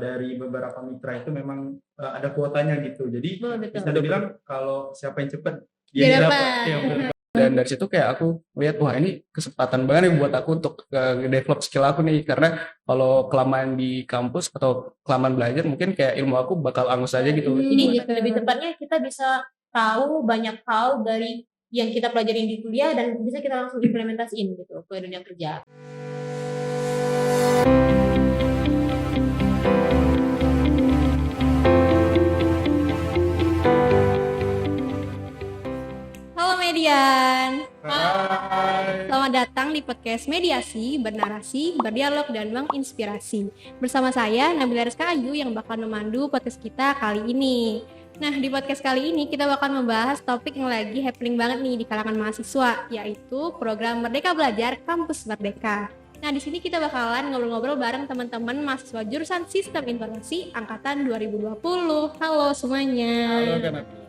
dari beberapa mitra itu memang ada kuotanya gitu. Jadi Betul. bisa dibilang kalau siapa yang cepat Dia dia dapat. dapat. Ya, benar. Dan dari situ kayak aku lihat wah ini kesempatan banget nih buat aku untuk develop skill aku nih, karena kalau kelamaan di kampus atau kelamaan belajar mungkin kayak ilmu aku bakal angus aja gitu. Jadi lebih tepatnya kita bisa tahu banyak hal dari yang kita pelajarin di kuliah dan bisa kita langsung implementasiin gitu ke dunia kerja. Halo Median. Hai. Selamat datang di podcast Mediasi, bernarasi, berdialog, dan menginspirasi. Bersama saya, Nabila Rizka Ayu, yang bakal memandu podcast kita kali ini. Nah, di podcast kali ini kita bakal membahas topik yang lagi happening banget nih di kalangan mahasiswa, yaitu program Merdeka Belajar Kampus Merdeka. Nah, di sini kita bakalan ngobrol-ngobrol bareng teman-teman mahasiswa jurusan Sistem Informasi Angkatan 2020. Halo semuanya. Halo Kak Nabi.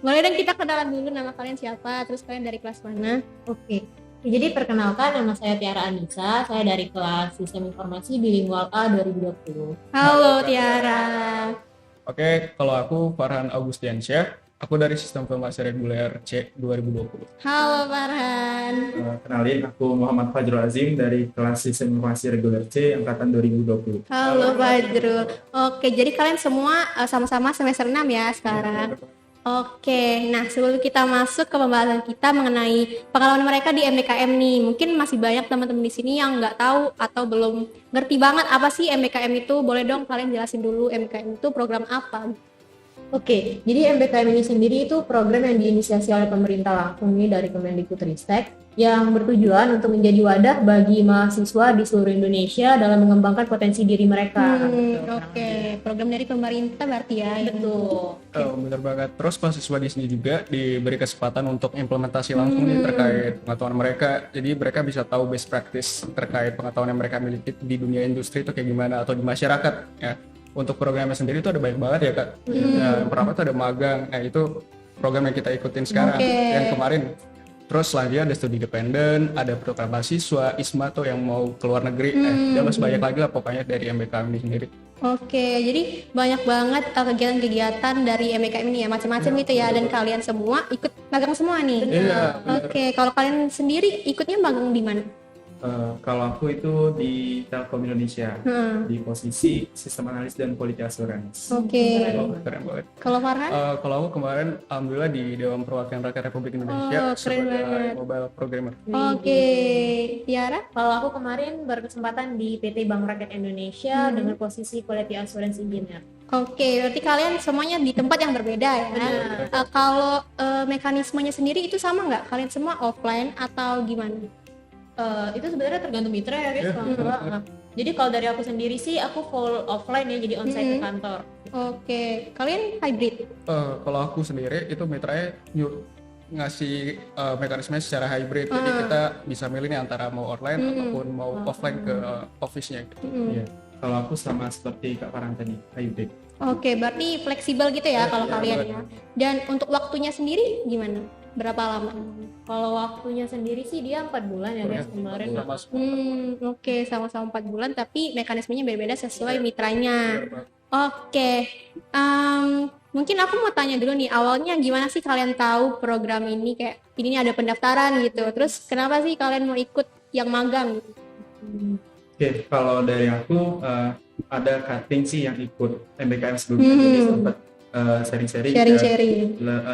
Boleh dong kita kenalan dulu nama kalian siapa, terus kalian dari kelas mana? Oke, jadi perkenalkan nama saya Tiara Anissa, saya dari kelas Sistem Informasi Bilingual A 2020. Halo Tiara. Oke, kalau aku Farhan Augustiansyah, aku dari Sistem Informasi Reguler C 2020. Halo Farhan. Kenalin, aku Muhammad Fajrul Azim dari kelas Sistem Informasi Reguler C Angkatan 2020. Halo Fajrul. Oke, jadi kalian semua sama-sama semester 6 ya sekarang. Oke, nah sebelum kita masuk ke pembahasan kita mengenai pengalaman mereka di MBKM nih, mungkin masih banyak teman-teman di sini yang nggak tahu atau belum ngerti banget apa sih MBKM itu. Boleh dong kalian jelasin dulu MBKM itu program apa? Oke, jadi MBKM ini sendiri itu program yang diinisiasi oleh pemerintah langsung nih dari Kemendikbudristek yang bertujuan untuk menjadi wadah bagi mahasiswa di seluruh Indonesia dalam mengembangkan potensi diri mereka. Oke, program dari pemerintah berarti ya. Betul. Oh, benar banget. Terus mahasiswa di sini juga diberi kesempatan untuk implementasi langsung nih terkait pengetahuan mereka. Jadi mereka bisa tahu best practice terkait pengetahuan yang mereka miliki di dunia industri itu kayak gimana atau di masyarakat ya. Untuk programnya sendiri itu ada banyak banget ya Kak. Nah, yang pertama itu ada magang. Nah, itu program yang kita ikutin sekarang yang kemarin. Terus selanjutnya ada studi dependen, ada program mahasiswa, ISMA tuh yang mau keluar negeri. Terus banyak lagi lah pokoknya dari MBKM ini sendiri. Oke, jadi banyak banget kegiatan-kegiatan dari MBKM ini ya, macam-macam gitu ya, dan kalian semua ikut magang semua nih. Iya, Oke, kalau kalian sendiri ikutnya magang di mana? Kalau aku itu di Telkom Indonesia, di posisi Sistem Analis dan Quality Assurance. Oke. Keren banget. Kalau Farhan? Kalau aku kemarin alhamdulillah di Dewan Perwakilan Rakyat Republik Indonesia keren banget. sebagai mobile programmer. Oke, Tiara? Kalau aku kemarin berkesempatan di PT Bank Rakyat Indonesia dengan posisi Quality Assurance Engineer. Oke, berarti kalian semuanya di tempat yang berbeda ya. Kalau mekanismenya sendiri itu sama nggak? Kalian semua offline atau gimana? Itu sebenarnya tergantung mitra ya guys. Jadi kalau dari aku sendiri sih aku full offline ya, jadi onsite ke kantor. Oke, kalian hybrid? Kalau aku sendiri itu mitranya ngasih mekanisme secara hybrid, jadi kita bisa milih nih antara mau online ataupun mau offline ke office-nya gitu. Iya. Kalau aku sama seperti Kak Farhan tadi, hybrid. Oke, berarti fleksibel gitu ya kalau kalian ya. Dan untuk waktunya sendiri gimana? Berapa lama? Kalau waktunya sendiri sih dia 4 bulan ya guys kemarin. Oke, sama-sama 4 bulan tapi mekanismenya berbeda sesuai mitranya. Oke, mungkin aku mau tanya dulu nih, awalnya gimana sih kalian tahu program ini, kayak ini ada pendaftaran gitu, terus kenapa sih kalian mau ikut yang magang gitu? Oke, kalau dari aku ada cutting sih yang ikut MBKM sebelumnya, jadi sempat sharing-sharing,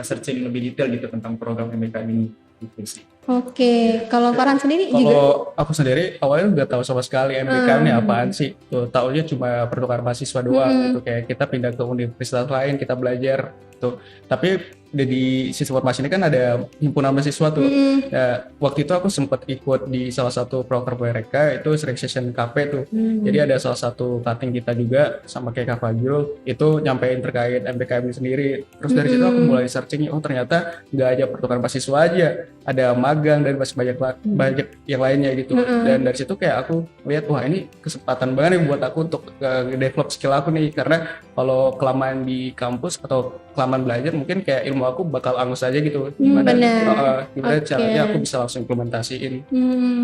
searching lebih detail gitu tentang program MBKM ini gitu sih. Oke, kalau Farhan sendiri juga? Kalau aku sendiri awalnya nggak tahu sama sekali MBKM ini apaan sih. Tuh, taunya cuma pertukaran mahasiswa doang gitu, kayak kita pindah ke universitas lain, kita belajar tuh. Tapi di sistem informasi ini kan ada himpunan mahasiswa tuh. Ya, waktu itu aku sempat ikut di salah satu proker mereka, itu session KP tuh. Jadi ada salah satu cutting kita juga sama kayak Kak Fajrul itu nyampein terkait MBKM ini sendiri. Terus dari situ aku mulai searching, oh ternyata nggak aja pertukaran mahasiswa aja, ada magang dan masih banyak yang lainnya gitu. Dan dari situ kayak aku lihat wah ini kesempatan banget nih buat aku untuk develop skill aku nih, karena kalau kelamaan di kampus atau kelamaan belajar mungkin kayak ilmu aku bakal angus aja gitu. Gimana caranya aku bisa langsung implementasiin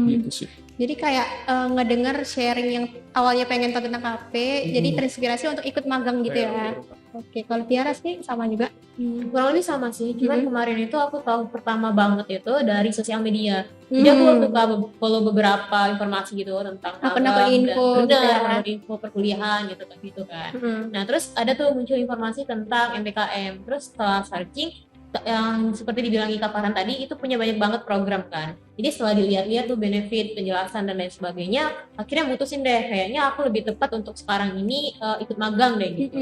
gitu sih. Jadi kayak ngedenger sharing yang awalnya pengen tahu tentang KP, jadi terinspirasi untuk ikut magang gitu ya. Oke, kalau Tiara sih sama juga. Kurang lebih sama sih, cuman kemarin itu aku tahu pertama banget itu dari sosial media. Jadi aku suka follow beberapa informasi gitu tentang akun-akun info, info perkuliahan gitu kan. Nah terus ada tuh muncul informasi tentang MBKM. Terus setelah searching, yang seperti dibilang Ika Farhan tadi itu punya banyak banget program kan. Jadi setelah dilihat-lihat tuh benefit, penjelasan dan lain sebagainya, akhirnya mutusin deh kayaknya aku lebih tepat untuk sekarang ini ikut magang deh gitu.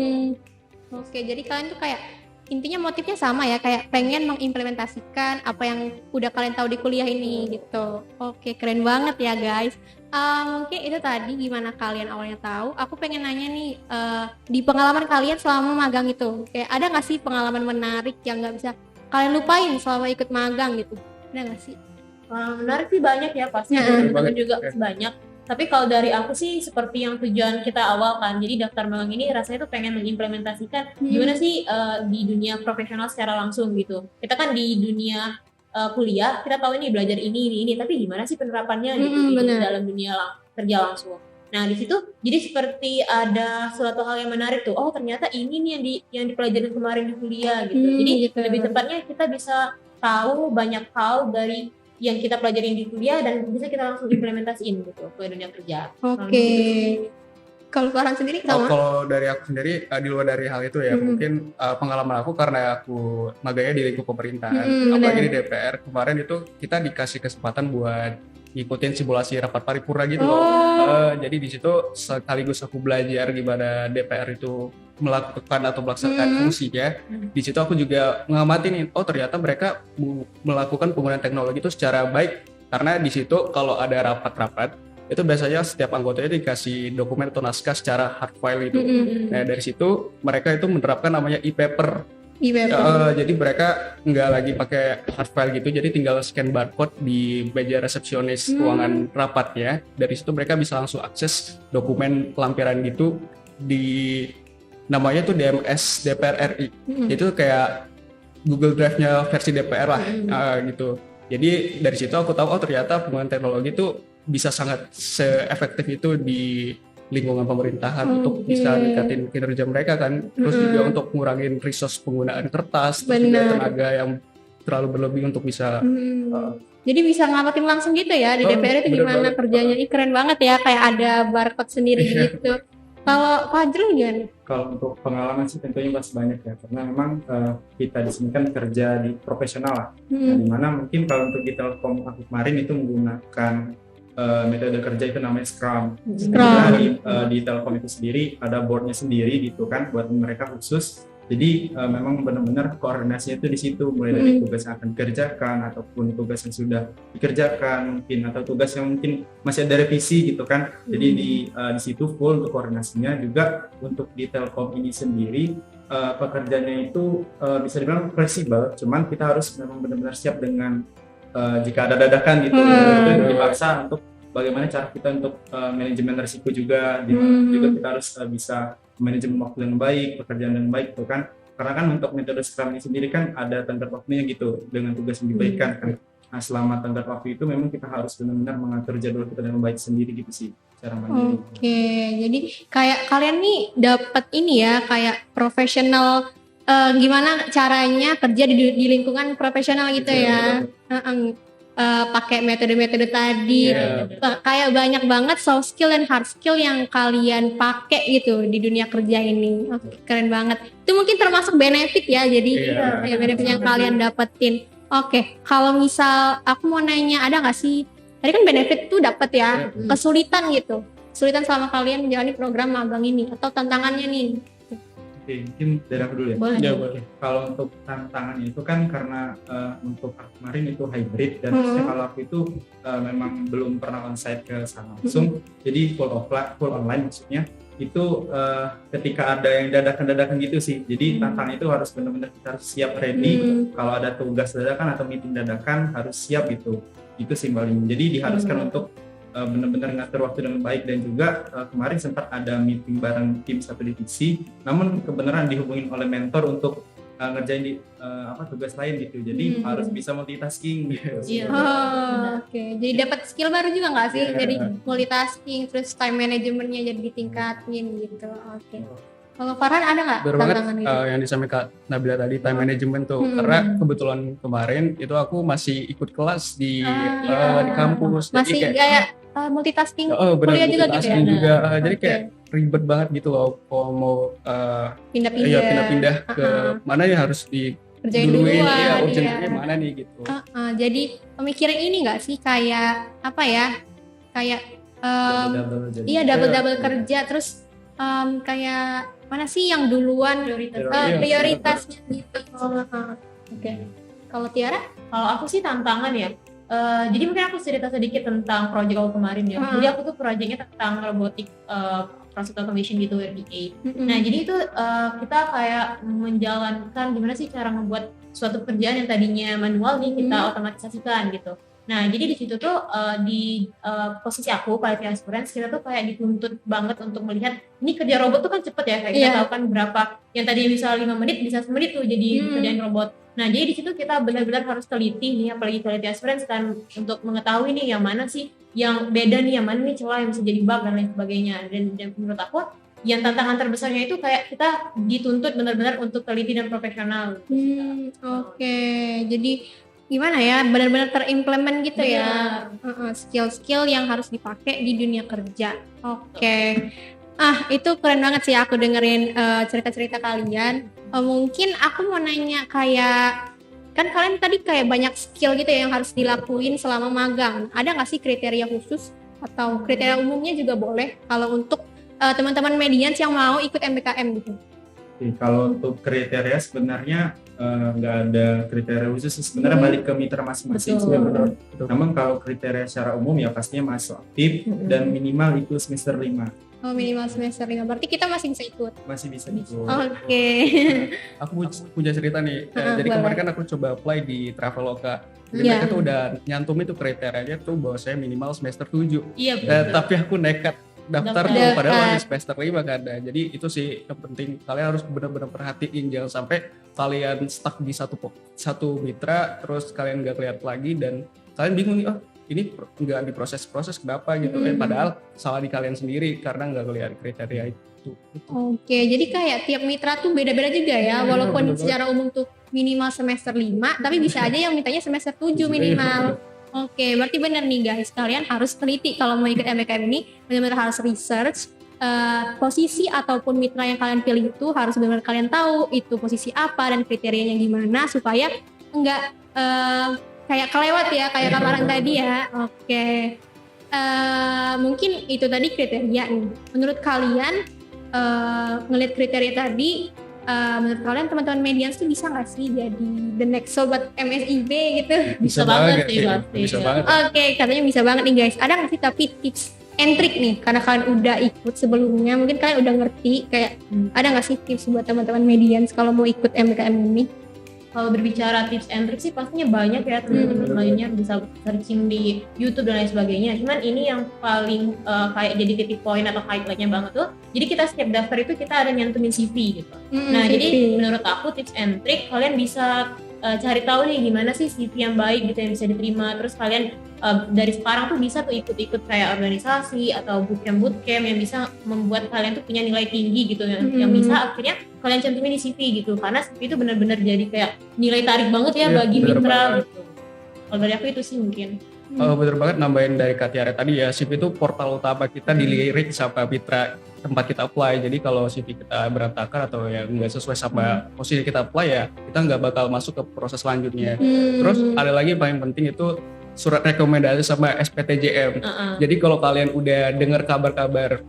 Oke, jadi kalian tuh kayak intinya motifnya sama ya, kayak pengen mengimplementasikan apa yang udah kalian tahu di kuliah ini gitu. Oke, keren banget ya guys. Mungkin itu tadi gimana kalian awalnya tahu. Aku pengen nanya nih, di pengalaman kalian selama magang itu, kayak ada nggak sih pengalaman menarik yang nggak bisa kalian lupain selama ikut magang gitu? Ada nggak sih? Pengalaman menarik sih banyak ya pasti, teman-teman juga banyak. Tapi kalau dari aku sih seperti yang tujuan kita awal kan, jadi daftar magang ini rasanya tuh pengen mengimplementasikan gimana sih di dunia profesional secara langsung gitu. Kita kan di dunia kuliah, kita tahu ini belajar ini, tapi gimana sih penerapannya gitu di dalam dunia kerja langsung. Nah di situ jadi seperti ada suatu hal yang menarik tuh, oh ternyata ini nih yang dipelajari kemarin di kuliah gitu. Jadi lebih tepatnya kita bisa tahu banyak hal dari yang kita pelajarin di kuliah dan bisa kita langsung implementasiin gitu ke dunia kerja. Oke. Kalau Farhan sendiri sama? Kalau dari aku sendiri di luar dari hal itu ya mungkin pengalaman aku karena aku magangnya di lingkup pemerintahan, apalagi di DPR kemarin itu kita dikasih kesempatan buat ngikutin simulasi rapat paripurna gitu loh. Jadi di situ sekaligus aku belajar gimana DPR itu melakukan atau melaksanakan fungsinya. Di situ aku juga mengamati nih, oh ternyata mereka melakukan penggunaan teknologi itu secara baik, karena di situ kalau ada rapat-rapat itu biasanya setiap anggotanya dikasih dokumen atau naskah secara hard file itu. Nah dari situ mereka itu menerapkan namanya e-paper. Jadi mereka nggak lagi pakai hard file gitu, jadi tinggal scan barcode di meja resepsionis ruangan rapatnya. Dari situ mereka bisa langsung akses dokumen lampiran gitu di namanya tuh DMS DPR RI. Itu kayak Google Drive-nya versi DPR lah gitu. Jadi dari situ aku tahu oh ternyata penggunaan teknologi itu bisa sangat se-efektif itu di lingkungan pemerintahan untuk bisa meningkatin kinerja mereka kan. Terus juga untuk ngurangin resource penggunaan kertas, terus juga tenaga yang terlalu berlebih untuk bisa jadi bisa ngamatin langsung gitu ya di DPR itu gimana kerjanya. Keren banget ya, kayak ada barcode sendiri gitu. Kalau Fajrul gimana? Kalau untuk pengalaman sih tentunya masih banyak ya, karena memang kita di sini kan kerja di profesional lah. Nah, dimana mungkin kalau untuk di Telkom aku kemarin itu menggunakan metode kerja itu namanya Scrum. Di Telkom itu sendiri ada boardnya sendiri gitu kan buat mereka khusus. Jadi memang benar-benar koordinasinya itu di situ, mulai dari tugas yang akan dikerjakan ataupun tugas yang sudah dikerjakan mungkin, atau tugas yang mungkin masih ada revisi gitu kan. Jadi di situ full untuk koordinasinya. Juga untuk di Telkom ini sendiri pekerjaannya itu bisa dibilang fleksibel, cuman kita harus memang benar-benar siap dengan jika ada dadakan gitu. Itu dipaksa untuk bagaimana cara kita untuk manajemen risiko juga, juga kita harus bisa manajemen waktu yang baik, pekerjaan yang baik tuh kan. Karena kan untuk metode Scrum ini sendiri kan ada tenggat waktunya gitu dengan tugas yang diberikan kan. Nah selama tenggat waktu itu memang kita harus benar-benar mengatur jadwal kita dengan baik sendiri gitu sih cara mandiri. Oke, jadi kayak kalian nih dapat ini ya kayak profesional gimana caranya kerja di lingkungan profesional gitu ya. Pakai metode-metode tadi, kayak banyak banget soft skill dan hard skill yang kalian pakai gitu di dunia kerja ini. Keren banget. Itu mungkin termasuk benefit ya, jadi benefit yang kalian dapetin. Oke, kalau misal aku mau nanya, ada nggak sih? Tadi kan benefit tuh dapat ya, kesulitan gitu, kesulitan selama kalian menjalani program magang ini atau tantangannya nih. Oke, mungkin dari aku dulu ya. Boleh. Ya, Oke, kalau untuk tantangannya itu kan karena untuk aku kemarin itu hybrid dan kalau aku itu memang belum pernah onsite ke sana langsung, jadi full offline, full online maksudnya. Itu ketika ada yang dadakan gitu sih. Jadi tantangan itu harus benar-benar kita harus siap ready. Kalau ada tugas dadakan atau meeting dadakan harus siap gitu. Itu sih paling. Jadi diharuskan untuk benar-benar ngatur waktu dengan baik, dan juga kemarin sempat ada meeting bareng tim satu divisi, namun kebenaran dihubungin oleh mentor untuk ngerjain di tugas lain gitu, jadi harus bisa multitasking gitu. Iya. Oke. Jadi dapat skill baru juga nggak sih? Iya. Jadi multitasking, terus time managementnya jadi ditingkatin gitu. Oke. Kalau Farhan ada nggak Bener banget tantangan itu? yang disampaikan Kak Nabila tadi, time management tuh. Karena kebetulan kemarin itu aku masih ikut kelas di kampus. Masih jadi kayak multitasking benar, kuliah juga gitu ya? multitasking juga. Jadi Oke. kayak ribet banget gitu loh kalau mau Pindah-pindah. pindah-pindah ke mana ya, harus di Kerjain duluin, duluan, iya, iya. urgentnya mana nih gitu. Jadi pemikiran ini nggak sih kayak apa ya? Kayak Double-double jadi. iya double kerja, terus kayak mana sih yang duluan prioritasnya gitu. Oke. Kalau Tiara? Kalau aku sih tantangan ya. Jadi mungkin aku cerita sedikit tentang project aku kemarin ya. Jadi aku tuh projectnya tentang robotic process automation gitu, RPA. Nah jadi itu kita kayak menjalankan gimana sih cara membuat suatu pekerjaan yang tadinya manual nih kita otomatisasikan gitu. Nah jadi di situ tuh di posisi aku quality assurance, kita tuh kayak dituntut banget untuk melihat ini kerja robot tuh kan cepet ya, kayak kita tahu kan berapa yang tadi misalnya 5 menit bisa 1 menit tuh jadi kerjaan robot. Nah jadi di situ kita benar-benar harus teliti nih, apalagi quality assurance kan, untuk mengetahui nih yang mana sih yang beda nih, yang mana nih celah yang bisa jadi bug dan lain sebagainya. Dan menurut aku yang tantangan terbesarnya itu kayak kita dituntut benar-benar untuk teliti dan profesional. Oke. Jadi gimana ya, benar-benar terimplement gitu ya skill-skill yang harus dipakai di dunia kerja. Oke. Itu keren banget sih aku dengerin cerita-cerita kalian. Mungkin aku mau nanya, kayak kan kalian tadi kayak banyak skill gitu ya yang harus dilakuin selama magang. Ada nggak sih kriteria khusus atau kriteria umumnya juga boleh kalau untuk teman-teman medians yang mau ikut MBKM gitu? Oke, kalau untuk kriteria sebenarnya nggak ada kriteria khusus, sebenarnya balik ke mitra masing-masing. Namun kalau kriteria secara umum ya pastinya masuk aktif dan minimal itu semester 5. Oh, minimal semester 5, berarti kita masih bisa ikut? Masih bisa ikut. Oke. Aku punya cerita nih. Jadi boleh. kemarin kan aku coba apply di Traveloka. Jadi Iya. mereka tuh udah nyantum itu kriterianya tuh bahwa saya minimal semester 7. Iya betul. Tapi aku nekat daftar tuh, padahal masih semester 5 kan. Nah, jadi itu sih yang penting, kalian harus benar-benar perhatiin, jangan sampai kalian stuck di satu mitra terus kalian nggak kelihatan lagi dan kalian bingung nih, ini nggak diproses kenapa gitu. Padahal salah di kalian sendiri karena nggak kelihatan kriteria itu. Oke, jadi kayak tiap mitra tuh beda-beda juga ya, walaupun secara umum tuh minimal semester 5, tapi bisa aja yang mintanya semester 7 minimal. Oke, berarti benar nih guys, kalian harus teliti kalau mau ikut MBKM ini, benar-benar harus research posisi ataupun mitra yang kalian pilih itu harus benar-benar kalian tahu itu posisi apa dan kriterianya gimana supaya enggak kayak kelewat ya, kayak kamaran tadi ya. Oke. Mungkin itu tadi kriteria nih. Menurut kalian ngelihat kriteria tadi, menurut kalian teman-teman medians tuh bisa nggak sih jadi the next sobat MSIB gitu? Bisa banget sih pasti. Bisa banget. Oke, katanya bisa banget nih guys. Ada nggak sih tapi tips and trick nih, karena kalian udah ikut sebelumnya, mungkin kalian udah ngerti, kayak ada nggak sih tips buat teman-teman medians kalau mau ikut MBKM ini? Kalau berbicara tips and trick sih pastinya banyak ya, teman-teman lainnya bisa searching di YouTube dan lain sebagainya. Cuman ini yang paling kayak jadi titik poin atau highlightnya banget tuh. Jadi kita setiap daftar itu kita ada nyantumin CV gitu. Nah jadi menurut aku tips and trick, kalian bisa cari tahu nih gimana sih CV yang baik gitu yang bisa diterima. Terus kalian dari sekarang tuh bisa tuh ikut-ikut kayak organisasi atau bootcamp yang bisa membuat kalian tuh punya nilai tinggi gitu, yang bisa akhirnya kalian cantumin di CV gitu, karena CV itu benar-benar jadi kayak nilai tarik banget ya bagi mitra gitu. Kalau dari aku itu sih mungkin. Bener banget, nambahin dari Kak Tiara tadi ya, CV itu portal utama kita dilirik sama mitra tempat kita apply. Jadi kalau CV kita berantakan atau yang nggak sesuai sama posisi kita apply ya, kita nggak bakal masuk ke proses selanjutnya. Terus ada lagi yang paling penting itu surat rekomendasi sama SPTJM. Jadi kalau kalian udah dengar kabar-kabar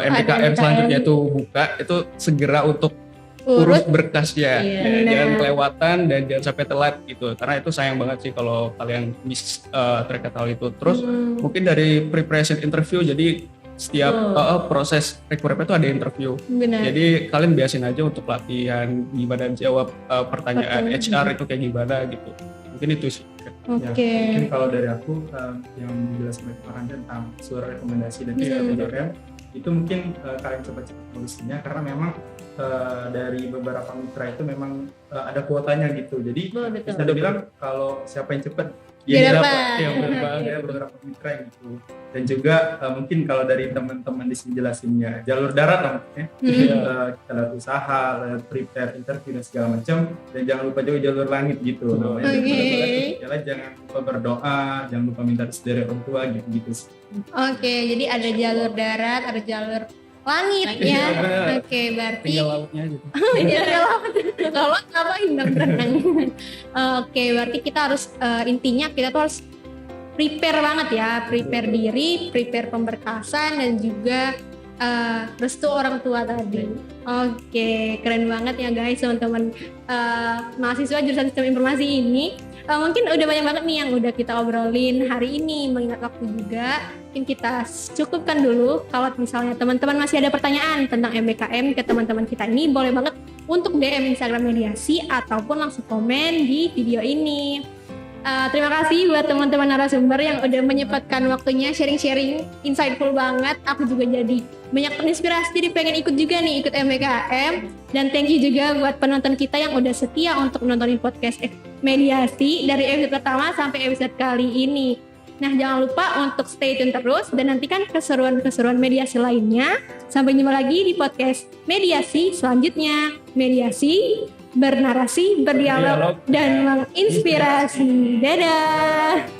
MBKM selanjutnya itu buka, itu segera untuk urus berkasnya. Jangan kelewatan dan jangan sampai telat gitu, karena itu sayang banget sih kalau kalian miss terkait hal itu. Terus mungkin dari preparation interview, jadi setiap proses recruitment itu ada interview. Benar. Jadi kalian biasin aja untuk latihan gimana jawab pertanyaan HR itu kayak gimana gitu. Mungkin itu sih. Oke. Mungkin kalau dari aku yang dijelaskan oleh Farhan tentang surat rekomendasi dan PDRM itu mungkin kalian cepat-cepat ngurusinnya, karena memang dari beberapa mitra itu memang ada kuotanya gitu. Jadi bisa dibilang kalau siapa yang cepat dia dapat. Ada beberapa mitra yang gitu. Dan juga mungkin kalau dari teman-teman di sini jelasinnya jalur darat namanya, kita lihat usaha, lihat prepare interview dan segala macam, dan jangan lupa juga jalur langit gitu. Jangan lupa berdoa, jangan lupa minta restu dari orang tua gitu. Oke, jadi ada jalur darat, ada jalur langit ya. Oke, berarti tinggal lautnya aja. Tinggal laut. Kalau ngapain dong berenang? Oke, berarti kita harus intinya kita tuh harus prepare banget ya, prepare diri, prepare pemberkasan dan juga restu orang tua tadi. Oke, keren banget ya guys teman-teman mahasiswa jurusan sistem informasi ini. Mungkin udah banyak banget nih yang udah kita obrolin hari ini, mengingat waktu juga. Mungkin kita cukupkan dulu. Kalau misalnya teman-teman masih ada pertanyaan tentang MBKM ke teman-teman kita ini, boleh banget untuk DM Instagram Mediasi ataupun langsung komen di video ini. Terima kasih buat teman-teman narasumber yang udah menyempatkan waktunya sharing-sharing, insightful banget. Aku juga jadi banyak terinspirasi, jadi pengen ikut juga nih, ikut MBKM. Dan thank you juga buat penonton kita yang udah setia untuk nontonin podcast Mediasi dari episode pertama sampai episode kali ini. Nah, jangan lupa untuk stay tune terus dan nantikan keseruan-keseruan mediasi lainnya. Sampai jumpa lagi di podcast Mediasi selanjutnya. Mediasi, bernarasi, berdialog, dan menginspirasi. Dadah!